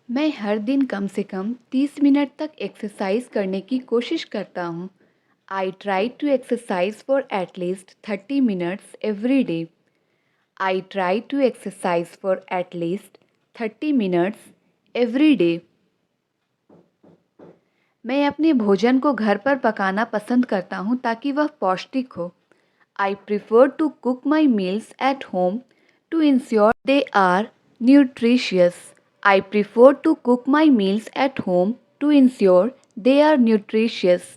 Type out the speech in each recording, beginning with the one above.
मैं हर दिन कम से कम 30 मिनट तक एक्सरसाइज करने की कोशिश करता हूँ। I try to exercise for at least 30 minutes every day. I try to exercise for at least 30 minutes every day. मैं अपने भोजन को घर पर पकाना पसंद करता हूँ ताकि वह पौष्टिक हो। I prefer to cook my meals at home to ensure they are nutritious. I prefer to cook my meals at home to ensure they are nutritious.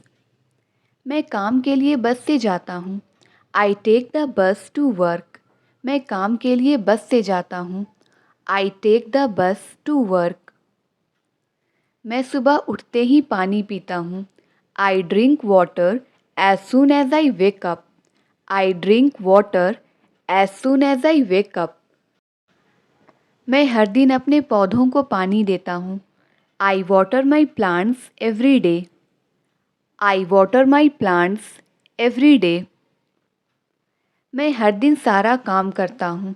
मैं काम के लिए बस से जाता हूँ। I take the bus to work. मैं काम के लिए बस से जाता हूँ। I take the bus to work. मैं सुबह उठते ही पानी पीता हूँ। I drink water as soon as I wake up. I drink water as soon as I wake up. मैं हर दिन अपने पौधों को पानी देता हूँ। I water my plants every day. I water my plants every day. मैं हर दिन सारा काम करता हूँ।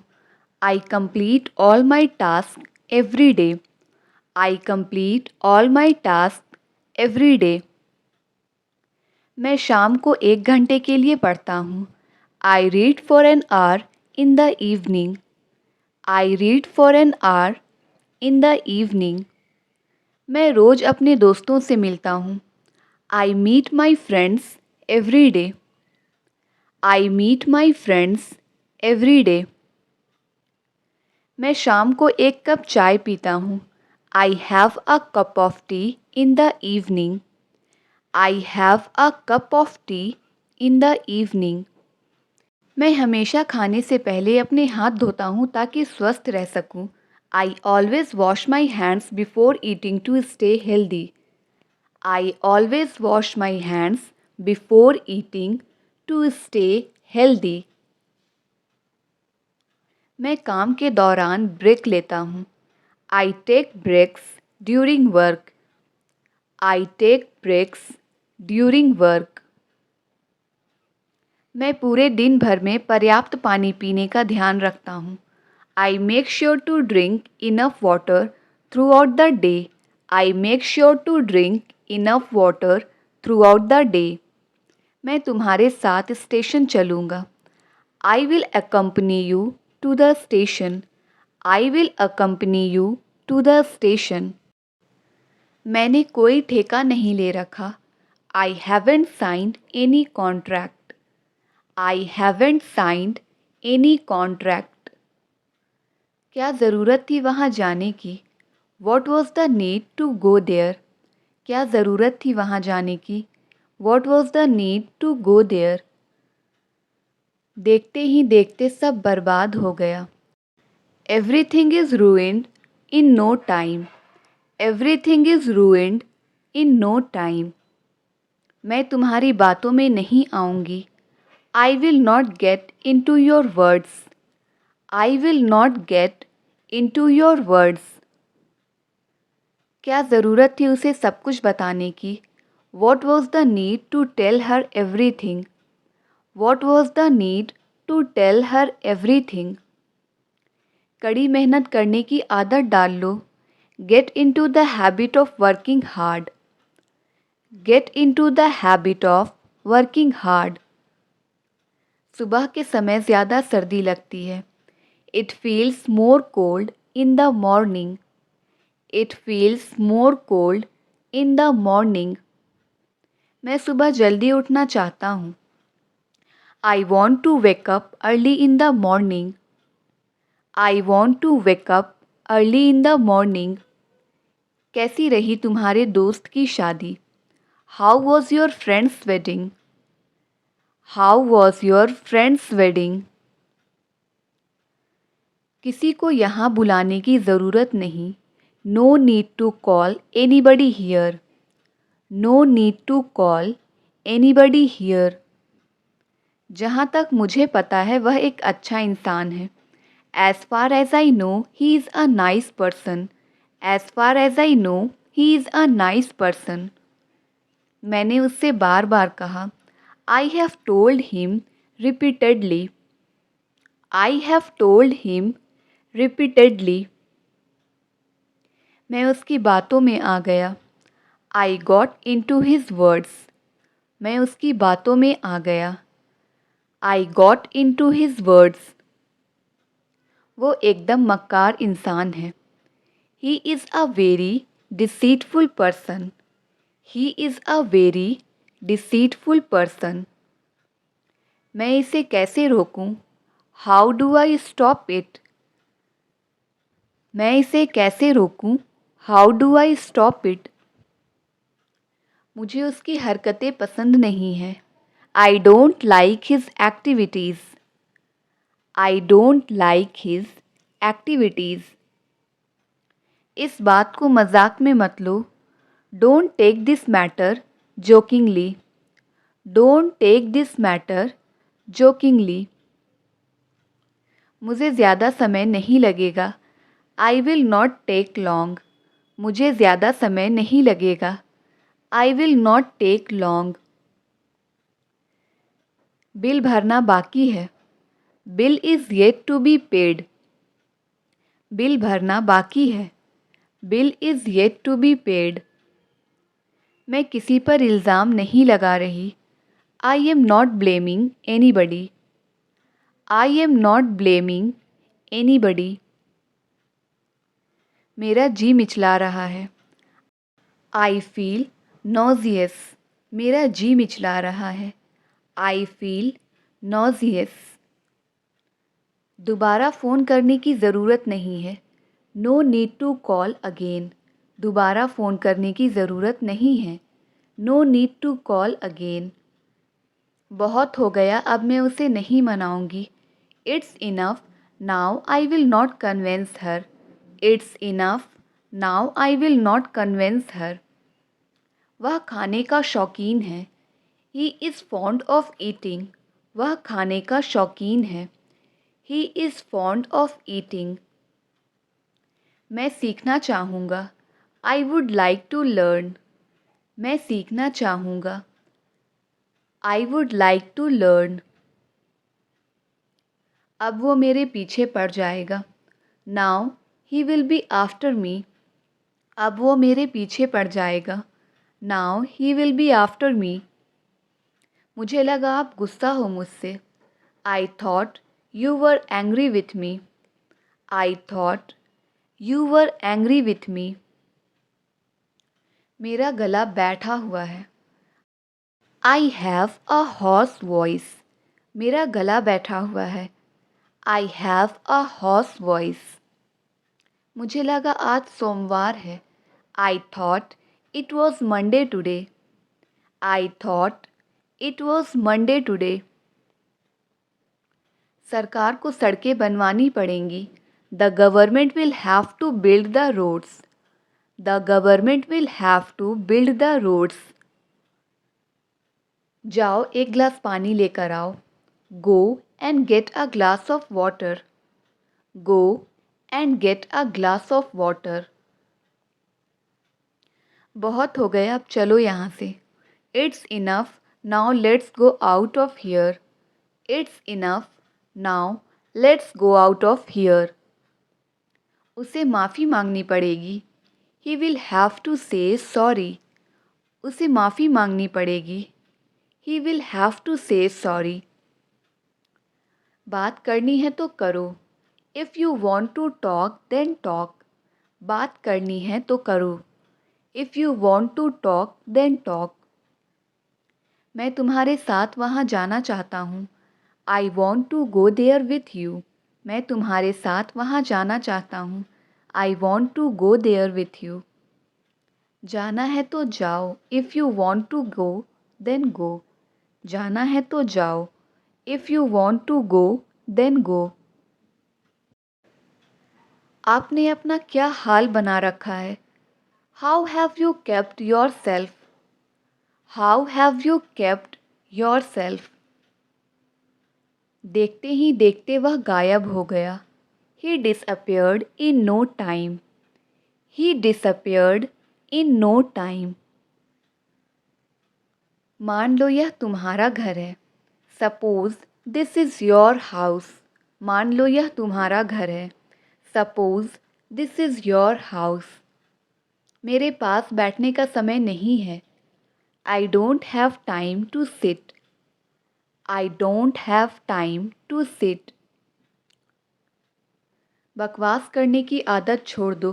I complete all my task every day. I complete all my task every day. मैं शाम को 1 घंटे के लिए पढ़ता हूँ। I read for an hour in the evening. I read for an hour in the evening. मैं रोज़ अपने दोस्तों से मिलता हूँ। आई meet my friends every day. I meet my friends every day. मैं शाम को 1 कप चाय पीता हूँ। I have a cup of tea in the evening. I have a cup of tea in the evening. मैं हमेशा खाने से पहले अपने हाथ धोता हूँ ताकि स्वस्थ रह सकूँ। I always wash my hands before eating to stay healthy. I always wash my hands before eating to stay healthy. मैं काम के दौरान ब्रेक लेता हूँ। I take breaks during work. I take breaks during work. मैं पूरे दिन भर में पर्याप्त पानी पीने का ध्यान रखता हूँ। I make sure to drink enough water throughout the day. I make sure to drink enough water throughout the day. मैं तुम्हारे साथ स्टेशन चलूँगा। I will accompany you to the station. I will accompany you to the station. मैंने कोई ठेका नहीं ले रखा। I haven't signed any contract. I haven't signed any contract. क्या ज़रूरत थी वहाँ जाने की? What was the need to go there? क्या ज़रूरत थी वहाँ जाने की? What was the need to go there? देखते ही देखते सब बर्बाद हो गया। Everything is ruined in no time. Everything is ruined in no time. मैं तुम्हारी बातों में नहीं आऊँगी। I will not get into your words. I will not get into your words. क्या ज़रूरत थी उसे सब कुछ बताने की? What was the need to tell her everything? What was the need to tell her everything? कड़ी मेहनत करने की आदत डाल लो। Get into the habit of working hard. Get into the habit of working hard. सुबह के समय ज़्यादा सर्दी लगती है। It feels more cold in the morning. It feels more cold in the morning. मैं सुबह जल्दी उठना चाहता हूँ। I want to wake up early in the morning. I want to wake up early in the morning. कैसी रही तुम्हारे दोस्त की शादी? How was your friend's wedding? How was your friend's wedding? किसी को यहाँ बुलाने की ज़रूरत नहीं। No need to call anybody here. No need to call anybody here. जहाँ तक मुझे पता है वह एक अच्छा इंसान है। As far as I know, he is a nice person. As far as I know, he is a nice person. मैंने उससे बार बार कहा। I have told him repeatedly. I have told him repeatedly. मैं उसकी बातों में आ गया। I got into his words. मैं उसकी बातों में आ गया। I got into his words. वो एकदम मक्कार इंसान है। He is a very deceitful person. He is a very deceitful person. मैं इसे कैसे रोकूं? How do I stop it? मैं इसे कैसे रोकूं? How do I stop it? मुझे उसकी हरकतें पसंद नहीं हैं। I don't like his activities. I don't like his activities. इस बात को मजाक में मत लो। Don't take this matter jokingly. Don't take this matter jokingly. मुझे ज़्यादा समय नहीं लगेगा। I will not take long. मुझे ज़्यादा समय नहीं लगेगा। I will not take long. Bill भरना बाकी है। Bill is yet to be paid. Bill भरना बाकी है। Bill is yet to be paid. मैं किसी पर इल्ज़ाम नहीं लगा रही। I am not blaming anybody. I am not blaming anybody. मेरा जी मिचला रहा है। I feel nauseous. मेरा जी मिचला रहा है। I feel nauseous. दोबारा फ़ोन करने की ज़रूरत नहीं है। No need to call again. दोबारा फ़ोन करने की ज़रूरत नहीं है। No need to call again. बहुत हो गया, अब मैं उसे नहीं मनाऊंगी। It's enough, now I will not convince her. It's enough, now I will not convince her. वह खाने का शौकीन है। He is fond of eating. वह खाने का शौकीन है। He is fond of eating. मैं सीखना चाहूँगा। I would like to learn. मैं सीखना चाहूँगा। I would like to learn. अब वो मेरे पीछे पड़ जाएगा। Now he will be after me. अब वो मेरे पीछे पड़ जाएगा। Now he will be after me. मुझे लगा आप गुस्सा हो मुझसे। I thought you were angry with me. I thought you were angry with me. मेरा गला बैठा हुआ है। I have a hoarse voice. मेरा गला बैठा हुआ है। I have a hoarse voice. मुझे लगा आज सोमवार है। I thought it was Monday today. I thought it was Monday today. सरकार को सड़कें बनवानी पड़ेंगी। The government will have to build the roads. The government will have to build the roads. जाओ एक गिलास पानी लेकर आओ। Go and get a glass of water. Go and get a glass of water. बहुत हो गया, अब चलो यहाँ से। It's enough, now let's go out of here. It's enough, now let's go out of here. उसे माफ़ी मांगनी पड़ेगी। He will have to say sorry. उसे माफ़ी मांगनी पड़ेगी। He will have to say sorry. बात करनी है तो करो। If you want to talk then talk. बात करनी है तो करो। If you want to talk then talk. मैं तुम्हारे साथ वहाँ जाना चाहता हूँ। I want to go there with you. मैं तुम्हारे साथ वहाँ जाना चाहता हूँ। I want to go there with you. जाना है तो जाओ। If you want to go then go. जाना है तो जाओ। If you want to go then go. आपने अपना क्या हाल बना रखा है। How have you kept yourself. How have you kept yourself. देखते ही देखते वह गायब हो गया। He disappeared in no time. He disappeared in no time. मान लो यह तुम्हारा घर है। Suppose this is your house. मान लो यह तुम्हारा घर है। Suppose this is your house. मेरे पास बैठने का समय नहीं है। I don't have time to sit. I don't have time to seat. बकवास करने की आदत छोड़ दो।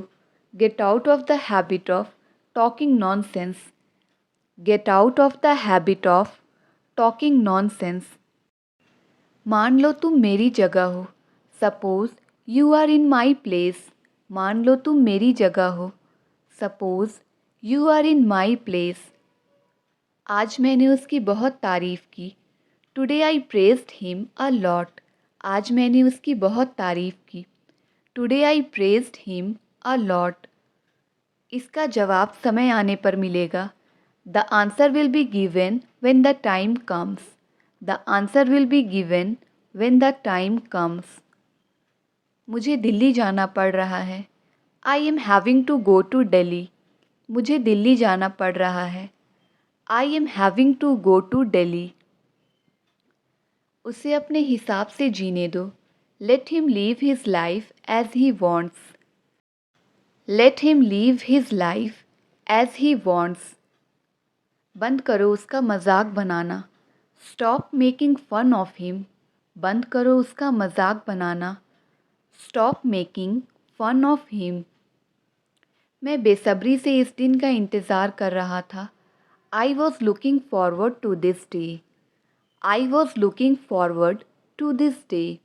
Get out of the habit of talking nonsense. Get out of the habit of talking nonsense. मान लो तुम मेरी जगह हो। Suppose you are in my place. मान लो तुम मेरी जगह हो। Suppose you are in my place. आज मैंने उसकी बहुत तारीफ़ की। Today I praised him a lot. आज मैंने उसकी बहुत तारीफ़ की। Today I praised him a lot. इसका जवाब समय आने पर मिलेगा। The answer will be given when the time comes. The answer will be given when the time comes. मुझे दिल्ली जाना पड़ रहा है। I am having to go to Delhi. मुझे दिल्ली जाना पड़ रहा है। I am having to go to Delhi. उसे अपने हिसाब से जीने दो। Let him live his life as he wants. Let him live his life as he wants. बंद करो उसका मजाक बनाना। Stop making fun of him. बंद करो उसका मजाक बनाना। Stop making fun of him. मैं बेसब्री से इस दिन का इंतज़ार कर रहा था। I was looking forward to this day. I was looking forward to this day.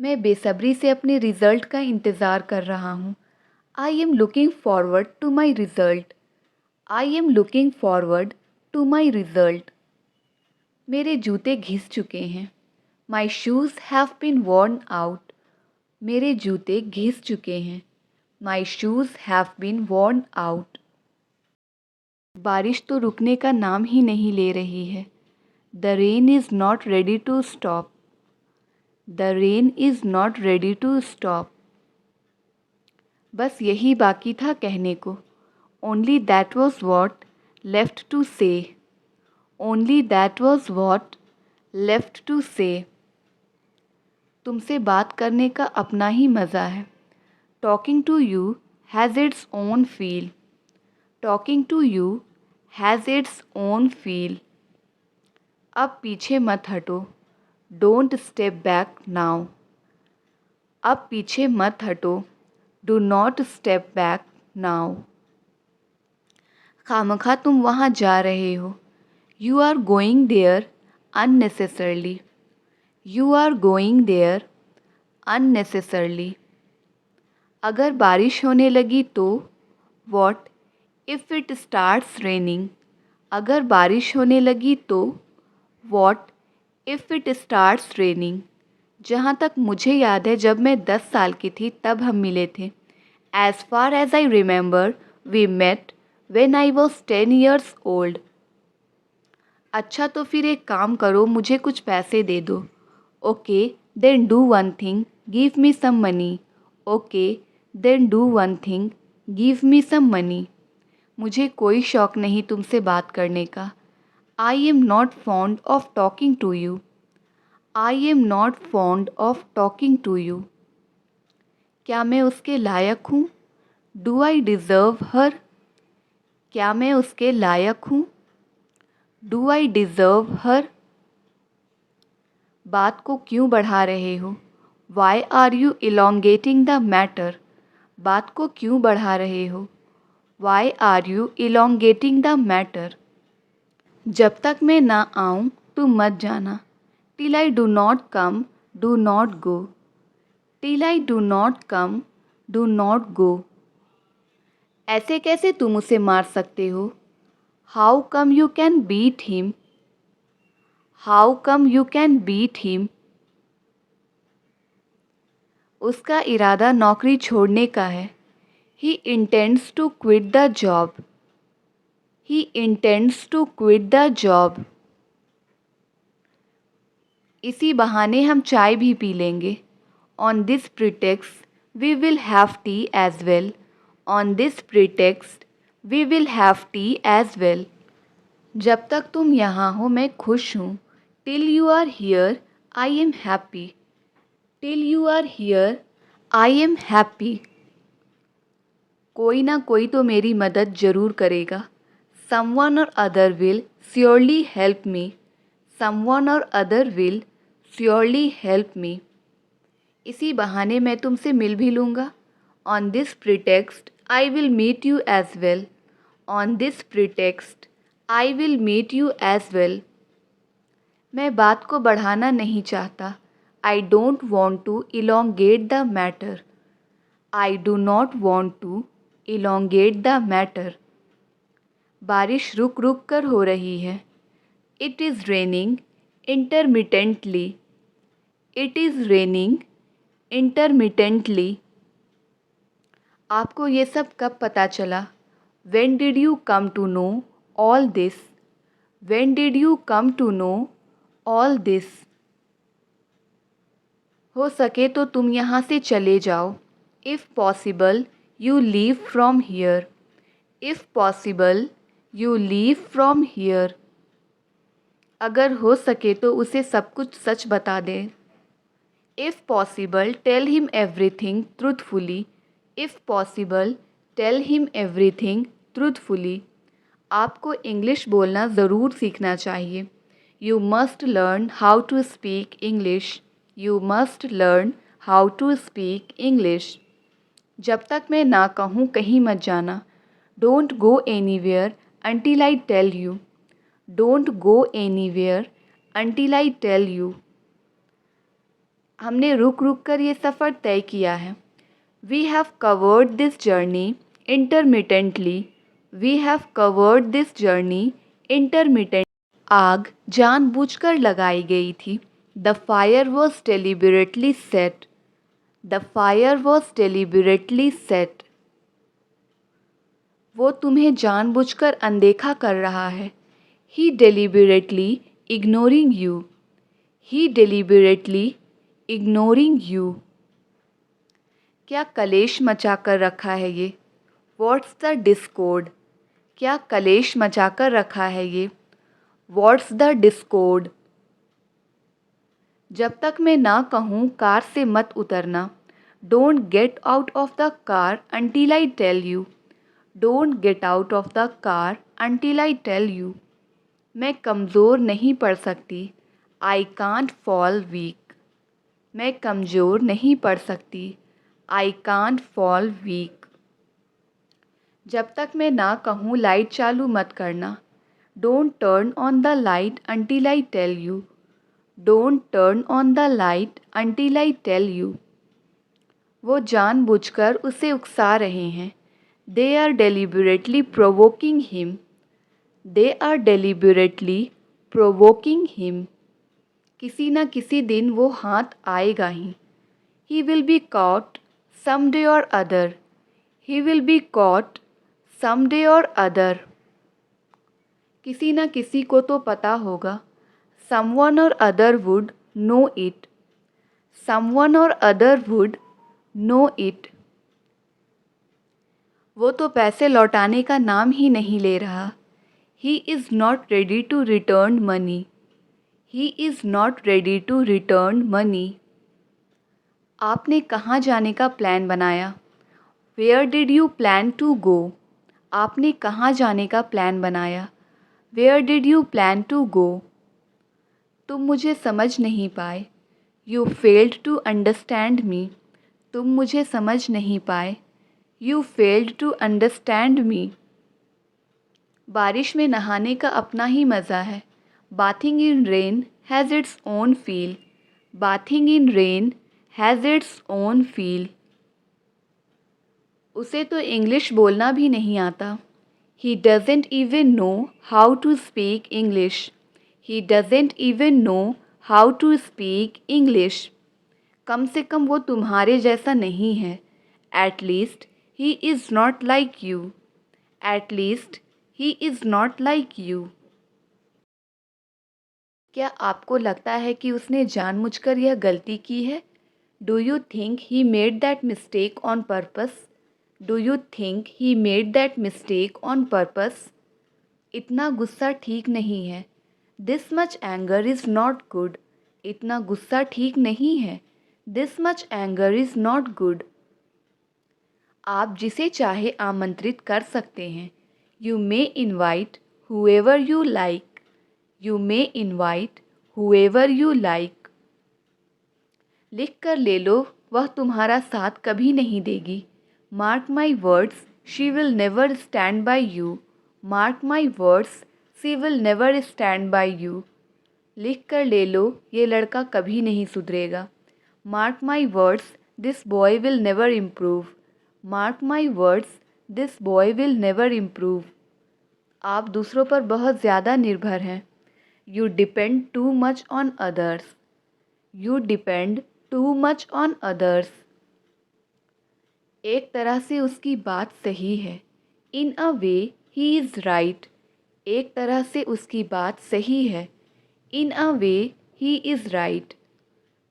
मैं बेसब्री से अपने रिज़ल्ट का इंतज़ार कर रहा हूँ। I am looking forward to my result. I am looking forward to my result. मेरे जूते घिस चुके हैं। My shoes have been worn out. मेरे जूते घिस चुके हैं। My shoes have been worn out. बारिश तो रुकने का नाम ही नहीं ले रही है। The rain is not ready to stop. The rain is not ready to stop. बस यही बाकी था कहने को। Only that was what left to say. Only that was what left to say. तुमसे बात करने का अपना ही मज़ा है। Talking to you has its own feel. Talking to you has its own feel. अब पीछे मत हटो। Don't step back now. अब पीछे मत हटो। Do not step back now. खामखा तुम वहाँ जा रहे हो। You are going there unnecessarily. You are going there unnecessarily. अगर बारिश होने लगी तो what if it starts raining. अगर बारिश होने लगी तो what if it starts raining. जहाँ तक मुझे याद है जब मैं 10 साल की थी तब हम मिले थे। As far as I remember we met when I was 10 years old. अच्छा तो फिर एक काम करो, मुझे कुछ पैसे दे दो। Okay then do one thing, give me some money. Okay then do one thing, give me some money. मुझे कोई शौक़ नहीं तुमसे बात करने का। I am not fond of talking to you. I am not fond of talking to you. क्या मैं उसके लायक हूँ? Do I deserve her. क्या मैं उसके लायक हूँ? Do I deserve her. बात को क्यों बढ़ा रहे हो? Why are you elongating the matter. बात को क्यों बढ़ा रहे हो? Why are you elongating the matter. जब तक मैं ना आऊँ तुम मत जाना। Till I do not come do not go. Till I do not come do not go. ऐसे कैसे तुम उसे मार सकते हो? How come you can beat him. How come you can beat him. उसका इरादा नौकरी छोड़ने का है। He intends to quit the job. He intends to quit the job. इसी बहाने हम चाय भी पी लेंगे। On this pretext we will have tea as well. On this pretext we will have tea as well. जब तक तुम यहाँ हो मैं खुश हूँ। Till you are here I am happy. Till you are here I am happy. कोई ना कोई तो मेरी मदद ज़रूर करेगा। Someone or other will surely help me. Someone or other will surely help me. इसी बहाने मैं तुमसे मिल भी लूँगा। On this pretext I will meet you as well. On this pretext I will meet you as well. मैं बात को बढ़ाना नहीं चाहता। I don't want to elongate the matter. I do not want to elongate the matter. बारिश रुक रुक कर हो रही है। It is raining intermittently. It is raining intermittently. आपको ये सब कब पता चला? When did you come to know all this? When did you come to know all this? हो सके तो तुम यहाँ से चले जाओ। If possible, you leave from here. If possible, you leave from here. अगर हो सके तो उसे सब कुछ सच बता दे। If possible, tell him everything truthfully. If possible, tell him everything truthfully. आपको इंग्लिश बोलना ज़रूर सीखना चाहिए। You must learn how to speak English. You must learn how to speak English. जब तक मैं ना कहूँ कहीं मत जाना। Don't go anywhere until I tell you. Don't go anywhere until I tell you. हमने रुक रुक कर ये सफ़र तय किया है। We have covered this journey intermittently. We have covered this journey intermittently. आग जानबूझकर लगाई गई थी। The fire was deliberately set. The fire was deliberately set. वो तुम्हें जानबूझकर अनदेखा कर रहा है। He deliberately ignoring you. He deliberately ignoring you. क्या कलेश मचा कर रखा है ये? What's the discord? क्या कलेश मचा कर रखा है ये? What's the discord? जब तक मैं ना कहूँ कार से मत उतरना। Don't get out of the car until I tell you. Don't get out of the car until I tell you. मैं कमज़ोर नहीं पड़ सकती। I can't fall weak. मैं कमज़ोर नहीं पड़ सकती। I can't fall weak. जब तक मैं ना कहूँ लाइट चालू मत करना। Don't turn on the light until I tell you. Don't turn on the light until I tell you. वो जानबूझकर उसे उकसा रहे हैं। They are deliberately provoking him. They are deliberately provoking him. किसी न किसी दिन वो हाथ आएगा ही। He will be caught someday or other. He will be caught someday or other. किसी न किसी को तो पता होगा। Someone or other would know it. Someone or other would know it. वो तो पैसे लौटाने का नाम ही नहीं ले रहा। He is not ready to return money. He is not ready to return money. आपने कहाँ जाने का प्लान बनाया? Where did you plan to go? आपने कहाँ जाने का प्लान बनाया? Where did you plan to go? तुम मुझे समझ नहीं पाए। You failed to understand me. तुम मुझे समझ नहीं पाए। You failed to understand me. बारिश में नहाने का अपना ही मज़ा है। Bathing in rain has its own feel. Bathing in rain has its own feel. उसे तो इंग्लिश बोलना भी नहीं आता। He doesn't even know how to speak English. He doesn't even know how to speak English. कम से कम वो तुम्हारे जैसा नहीं है। At least he is not like you. At least he is not like you. क्या आपको लगता है कि उसने जानबूझकर यह गलती की है? Do you think he made that mistake on purpose? Do you think he made that mistake on purpose? इतना गुस्सा ठीक नहीं है। This much anger is not good. इतना गुस्सा ठीक नहीं है। This much anger is not good. आप जिसे चाहे आमंत्रित कर सकते हैं। You may invite whoever you like. You may invite whoever you like. लिख कर ले लो, वह तुम्हारा साथ कभी नहीं देगी। Mark my words, she will never stand by you. Mark my words, she will never stand by you. लिख कर ले लो, ये लड़का कभी नहीं सुधरेगा। Mark my words, this boy will never improve. Mark my words, this boy will never improve. आप दूसरों पर बहुत ज़्यादा निर्भर हैं। You depend too much on others. You depend too much on others. एक तरह से उसकी बात सही है। इन अ वे ही इज़ राइट। एक तरह से उसकी बात सही है। इन अ वे ही इज़ राइट।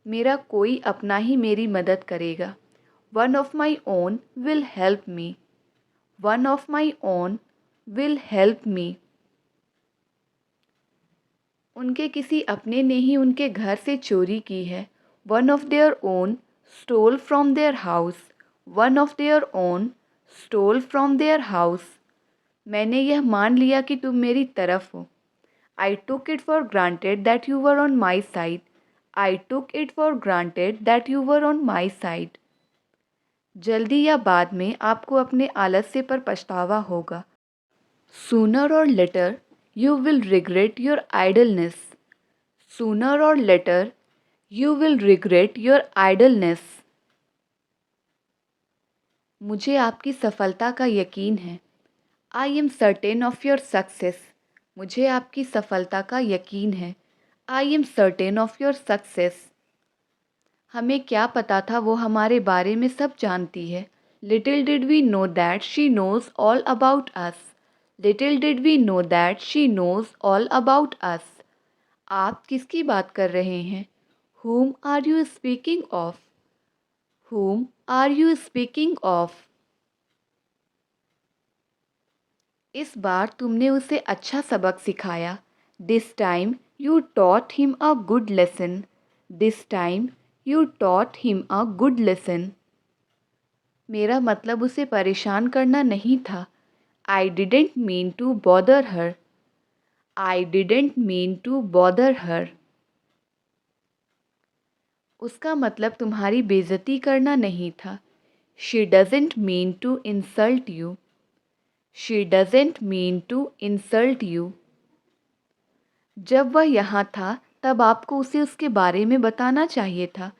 मेरा कोई अपना ही मेरी मदद करेगा। One of my own will help me. One of my own will help me. उनके किसी अपने ने ही उनके घर से चोरी की है। One of their own stole from their house. One of their own stole from their house. मैंने यह मान लिया कि तुम मेरी तरफ हो। I took it for granted that you were on my side. I took it for granted that you were on my side. जल्दी या बाद में आपको अपने आलस्य पर पछतावा होगा। Sooner or later, you will regret your idleness. Sooner or later, you will regret your idleness. मुझे आपकी सफलता का यकीन है। I am certain of your success. मुझे आपकी सफलता का यकीन है। I am certain of your success. हमें क्या पता था वो हमारे बारे में सब जानती है। Little did we know that she knows all about us. Little did we know that she knows all about us. आप किसकी बात कर रहे हैं? Whom are you speaking of? Whom are you speaking of? इस बार तुमने उसे अच्छा सबक सिखाया। This time you taught him a good lesson. This time you taught him a good lesson. मेरा मतलब उसे परेशान करना नहीं था। I didn't mean to bother her. I didn't mean to bother her. उसका मतलब तुम्हारी बेइज्जती करना नहीं था। She doesn't mean to insult you. She doesn't mean to insult you. जब वह यहाँ था तब आपको उसे उसके बारे में बताना चाहिए था।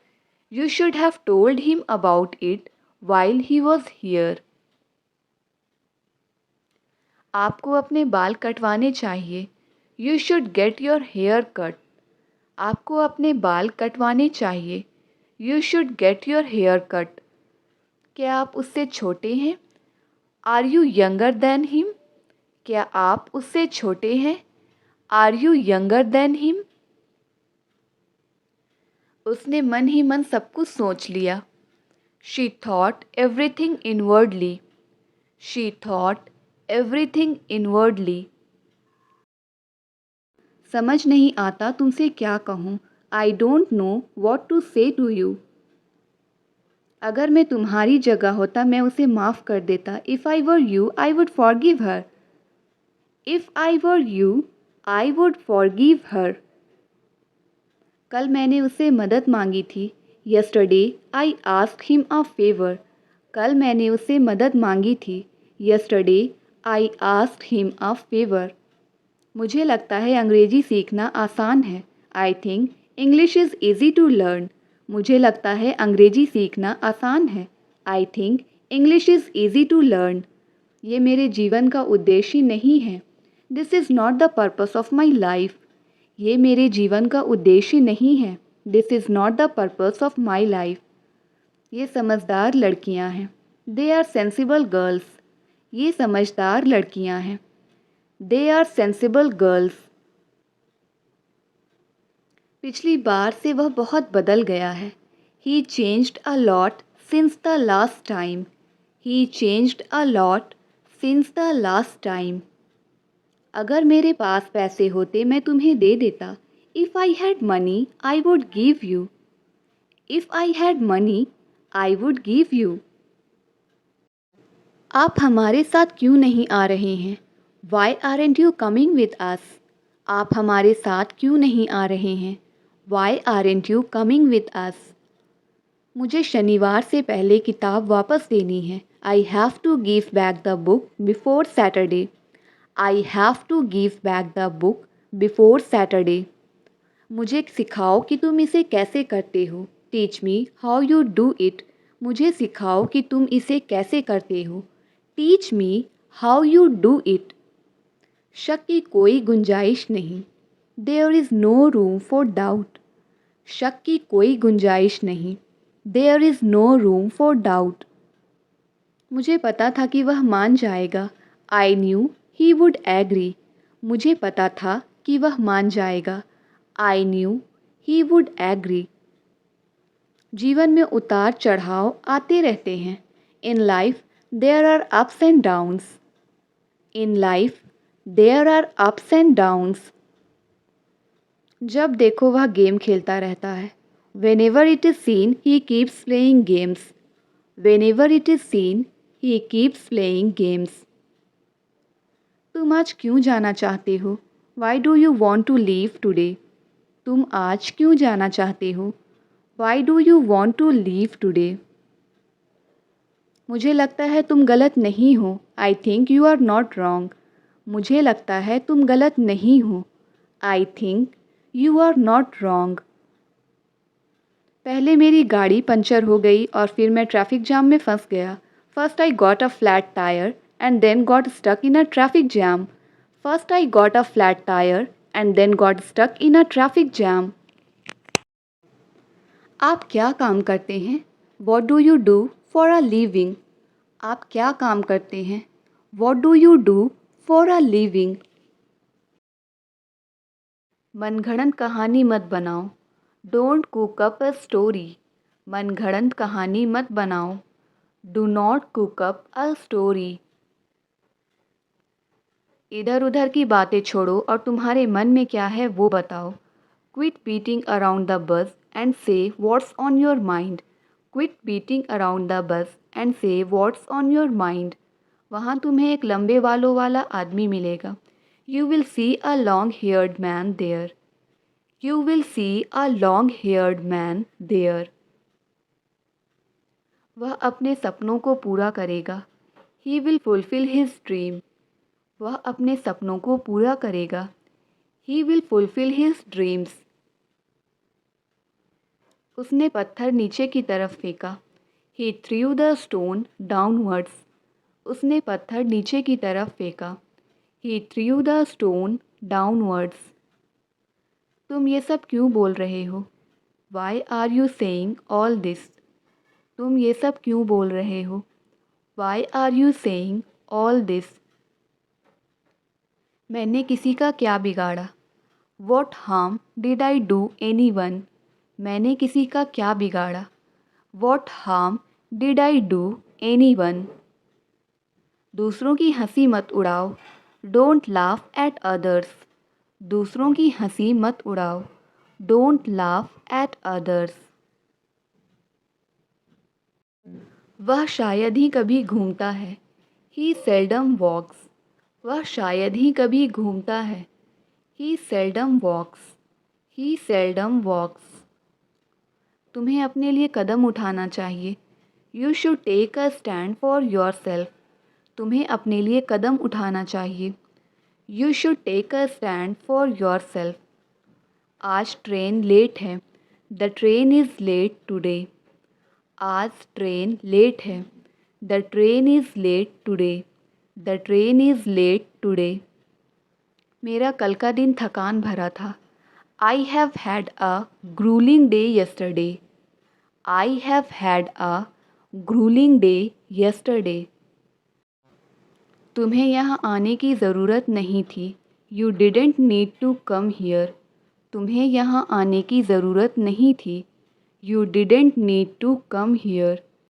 You should have told him about it while he was here. आपको अपने बाल कटवाने चाहिए। You should get your hair cut. आपको अपने बाल कटवाने चाहिए। You should get your hair cut. क्या आप उससे छोटे हैं? Are you younger than him? क्या आप उससे छोटे हैं? Are you younger than him? उसने मन ही मन सब कुछ सोच लिया। She thought everything inwardly. She thought everything inwardly. समझ नहीं आता तुमसे क्या कहूँ। I don't know what to say to you. अगर मैं तुम्हारी जगह होता मैं उसे माफ़ कर देता। If I were you, I would forgive her. If I were you, I would forgive her. कल मैंने उससे मदद मांगी थी। Yesterday, I asked him a favor. कल मैंने उससे मदद मांगी थी। Yesterday, I asked him a favor. मुझे लगता है अंग्रेज़ी सीखना आसान है। I think English is easy to learn. मुझे लगता है अंग्रेज़ी सीखना आसान है। I think English is easy to learn. ये मेरे जीवन का उद्देश्य नहीं है। This is not the purpose of my life. ये मेरे जीवन का उद्देश्य नहीं है। This is not the purpose of my life. ये समझदार लड़कियां हैं। They are sensible girls. ये समझदार लड़कियां हैं। They are sensible girls. पिछली बार से वह बहुत बदल गया है। He changed a lot since the last time. He changed a lot since the last time. अगर मेरे पास पैसे होते मैं तुम्हें दे देता। If I had money, I would give you. If I had money, I would give you. आप हमारे साथ क्यों नहीं आ रहे हैं? Why aren't you coming with us? आप हमारे साथ क्यों नहीं आ रहे हैं? Why aren't you coming with us? मुझे शनिवार से पहले किताब वापस देनी है। I have to give back the book before Saturday. I have to give back the book before Saturday. मुझे सिखाओ कि तुम इसे कैसे करते हो। Teach me how you do it. मुझे सिखाओ कि तुम इसे कैसे करते हो। Teach me how you do it. शक की कोई गुंजाइश नहीं। There is no room for doubt. शक की कोई गुंजाइश नहीं। There is no room for doubt. मुझे पता था कि वह मान जाएगा। I knew he would agree. मुझे पता था कि वह मान जाएगा। I knew he would agree. जीवन में उतार चढ़ाव आते रहते हैं। In life there are ups and downs. In life there are ups and downs. जब देखो वह गेम खेलता रहता है। Whenever it is seen he keeps playing games. Whenever it is seen he keeps playing games. तुम आज क्यों जाना चाहते हो? Why do you want to leave today? तुम आज क्यों जाना चाहते हो? Why do you want to leave today? मुझे लगता है तुम गलत नहीं हो। I think you are not wrong. मुझे लगता है तुम गलत नहीं हो। I think you are not wrong. पहले मेरी गाड़ी पंचर हो गई और फिर मैं ट्रैफिक जाम में फंस गया। First I got a flat tire and then got stuck in a traffic jam. First I got a flat tire and then got stuck in a traffic jam. आप क्या काम करते हैं? What do you do for a living? आप क्या काम करते हैं? What do you do for a living? मनगढ़ंत कहानी मत बनाओ। Don't cook up a story. मनगढ़ंत कहानी मत बनाओ। Do not cook up a story. इधर उधर की बातें छोड़ो और तुम्हारे मन में क्या है वो बताओ। Quit beating around the bush and say what's on your mind. Quit beating around the bush and say what's on your mind. वहाँ तुम्हें एक लंबे बालों वाला आदमी मिलेगा। You will see a long-haired man there. You will see a long-haired man there. वह अपने सपनों को पूरा करेगा। He will fulfill his dream. वह अपने सपनों को पूरा करेगा। He will fulfill his dreams. उसने पत्थर नीचे की तरफ फेंका। He threw the stone downwards. उसने पत्थर नीचे की तरफ फेंका। He threw the stone downwards. तुम ये सब क्यों बोल रहे हो? Why are you saying all this? तुम ये सब क्यों बोल रहे हो? Why are you saying all this? मैंने किसी का क्या बिगाड़ा? What harm did I do anyone? मैंने किसी का क्या बिगाड़ा? What harm did I do anyone? दूसरों की हंसी मत उड़ाओ। Don't laugh at others. दूसरों की हंसी मत उड़ाओ। Don't laugh at others. वह शायद ही कभी घूमता है। He seldom walks. वह शायद ही कभी घूमता है। He seldom walks. He seldom walks. तुम्हें अपने लिए कदम उठाना चाहिए। You should take a stand for yourself. तुम्हें अपने लिए कदम उठाना चाहिए। You should take a stand for yourself. आज ट्रेन लेट है। The train is late today. आज ट्रेन लेट है। The train is late today. The train is late today. मेरा कल का दिन थकान भरा था। I have had a grueling day yesterday. I have had a grueling day yesterday. तुम्हें यहाँ आने की ज़रूरत नहीं थी। You didn't need to come here. तुम्हें यहाँ आने की ज़रूरत नहीं थी। You didn't need to come here.